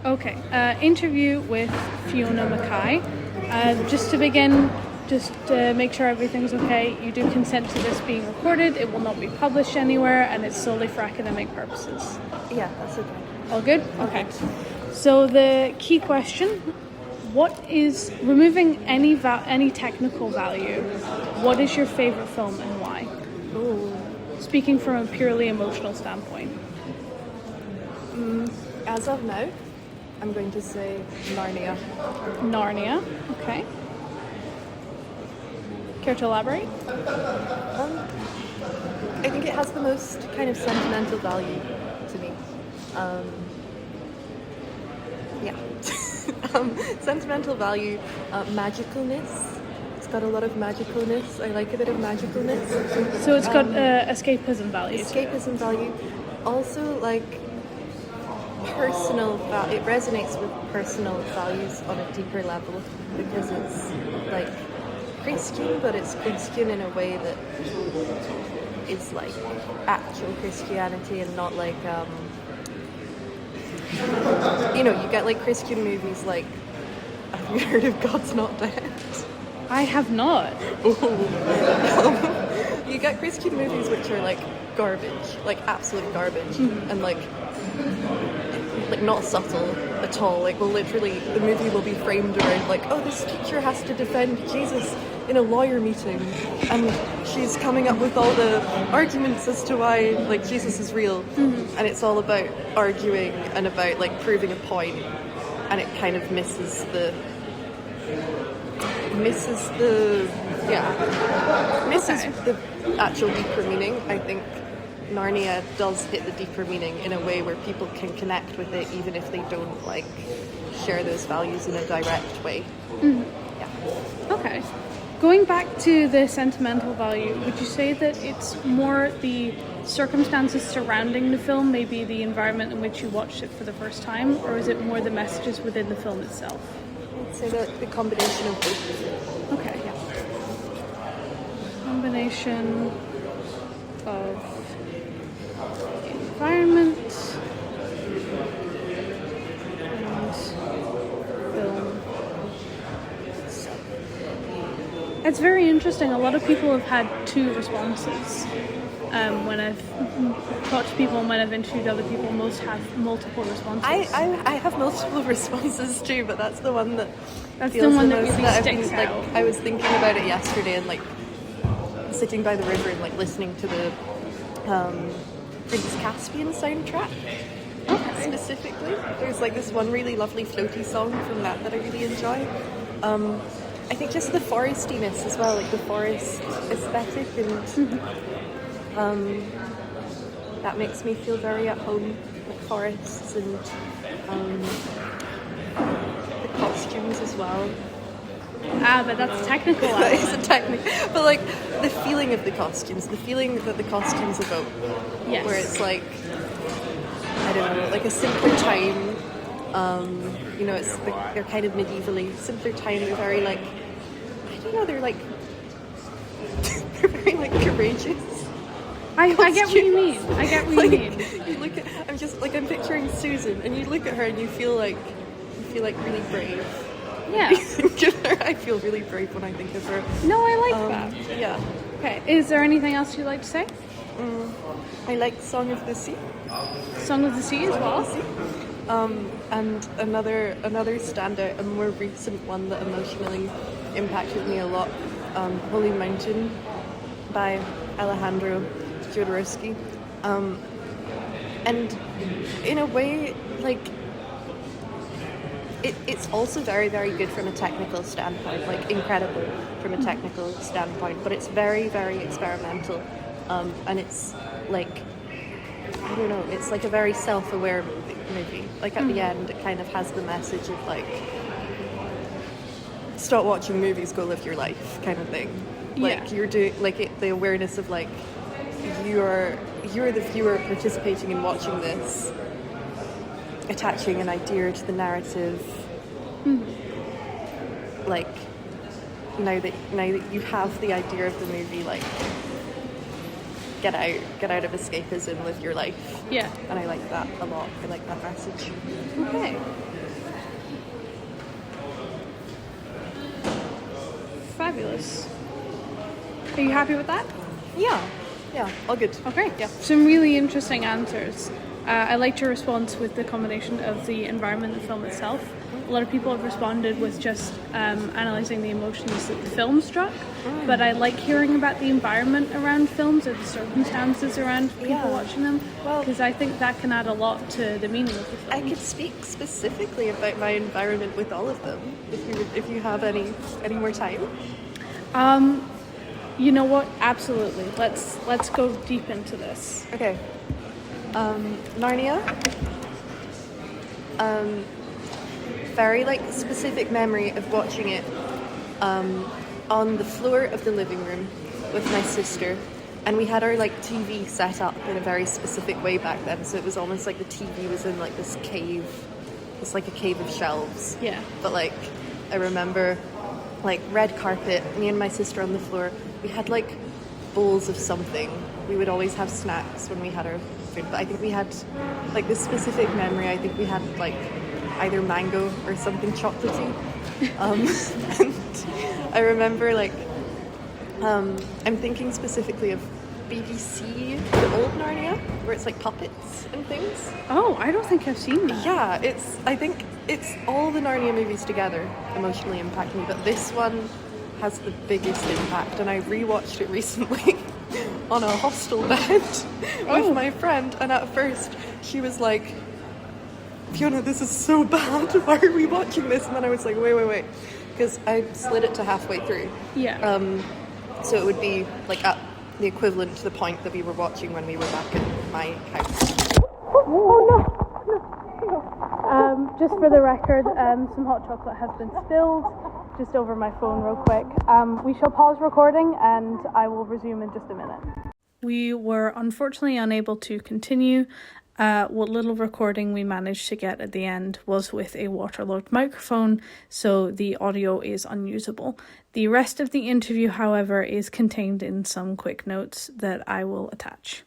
Okay. Interview with Fiona Mackay. Just to begin, just to make sure everything's okay, you do consent to this being recorded. It will not be published anywhere, and it's solely for academic purposes. Yeah, that's okay. All good? Okay. So the key question, what is, removing any technical value, what is your favourite film and why? Ooh. Speaking from a purely emotional standpoint. As of now, I'm going to say Narnia. Narnia, okay. Care to elaborate? I think it has the most kind of sentimental value to me. Sentimental value, magicalness. It's got a lot of magicalness. I like a bit of magicalness. So it's got escapism value. Escapism value. Also, like, it resonates with personal values on a deeper level because it's, like, Christian, but it's Christian in a way that is, like, actual Christianity and not, like, you get, like, Christian movies like, have you heard of God's Not Dead? I have not. You get Christian movies which are, like, garbage, like, absolute garbage, and, like, not subtle at all. Like, well, literally, the movie will be framed around, like, oh, this teacher has to defend Jesus in a lawyer meeting, and she's coming up with all the arguments as to why, like, Jesus is real, and it's all about arguing and about, like, proving a point, and it kind of misses the actual deeper meaning. I think Narnia does hit the deeper meaning in a way where people can connect with it even if they don't, like, share those values in a direct way. Yeah. Okay. Going back to the sentimental value, would you say that it's more the circumstances surrounding the film, maybe the environment in which you watched it for the first time, or is it more the messages within the film itself? I'd say the combination of both. Okay. Yeah. Combination of the environment and film. It's very interesting. A lot of people have had two responses. When I've talked to people and when I've interviewed other people, most have multiple responses. I have multiple responses too, but that's the one that That's feels the one the that most really that sticks like, out. I was thinking about it yesterday and, like, sitting by the river and, like, listening to the Prince Caspian soundtrack. Okay. Specifically, there's, like, this one really lovely floaty song from that I really enjoy. I think just the forestiness as well, like the forest aesthetic, and that makes me feel very at home, like forests, and the costumes as well. But that's technical. That is a technique, but, like, the feeling of the costumes, the feeling that the costumes evoke, Yes. where it's like, I don't know, like a simpler time. They're kind of medievally simpler time. They're very, like, I don't know. They're, like, they're very, like, courageous. I get what you mean. I get what you mean. You look at, I'm picturing Susan, and you look at her and you feel like really brave. Yeah. I feel really brave when I think of her. No, I like that. Yeah. Okay. Is there anything else you'd like to say? I like Song of the Sea. Song of the Sea as well. And another standout, a more recent one that emotionally impacted me a lot, Holy Mountain by Alejandro Jodorowsky. And in a way, like, it's also very, very good from a technical standpoint, like, incredible from a technical standpoint, but it's very, very experimental, and it's, like, I don't know, it's like a very self-aware movie. Like, at the end, it kind of has the message of, like, stop watching movies, go live your life, kind of thing. Like, you're doing, like, the awareness of, like, you're the viewer participating in watching this, attaching an idea to the narrative. Like, now that you have the idea of the movie, like, get out of escapism, live your life. Yeah. And I like that a lot. I like that message. Okay. those. Are you happy with that? Yeah, all good. Okay, yeah. Some really interesting answers. I liked your response with the combination of the environment and the film itself. A lot of people have responded with just analysing the emotions that the film struck, but I like hearing about the environment around films or the circumstances around people watching them, because I think that can add a lot to the meaning of the film. I could speak specifically about my environment with all of them, if you have any more time. You know what? Absolutely. Let's go deep into this. Okay. Narnia. Very specific memory of watching it on the floor of the living room with my sister, and we had our TV set up in a very specific way back then, so it was almost like the TV was in this cave. It's like a cave of shelves. Yeah. But I remember red carpet, me and my sister on the floor. We had bowls of something. We would always have snacks when we had our food, but I think we had this specific memory. I think we had either mango or something chocolatey. And I remember I'm thinking specifically of BBC, the old Narnia, where it's puppets and things. Oh, I don't think I've seen that. Yeah, I think it's all the Narnia movies together emotionally impact me, but this one has the biggest impact, and I rewatched it recently on a hostel bed with my friend, and at first she was like, Fiona, this is so bad, why are we watching this? And then I was like, wait, because I slid it to halfway through. Yeah. So it would be at the equivalent to the point that we were watching when we were back at my house. Just for the record, some hot chocolate has been spilled just over my phone real quick. We shall pause recording and I will resume in just a minute. We were unfortunately unable to continue. What little recording we managed to get at the end was with a waterlogged microphone, so the audio is unusable. The rest of the interview, however, is contained in some quick notes that I will attach.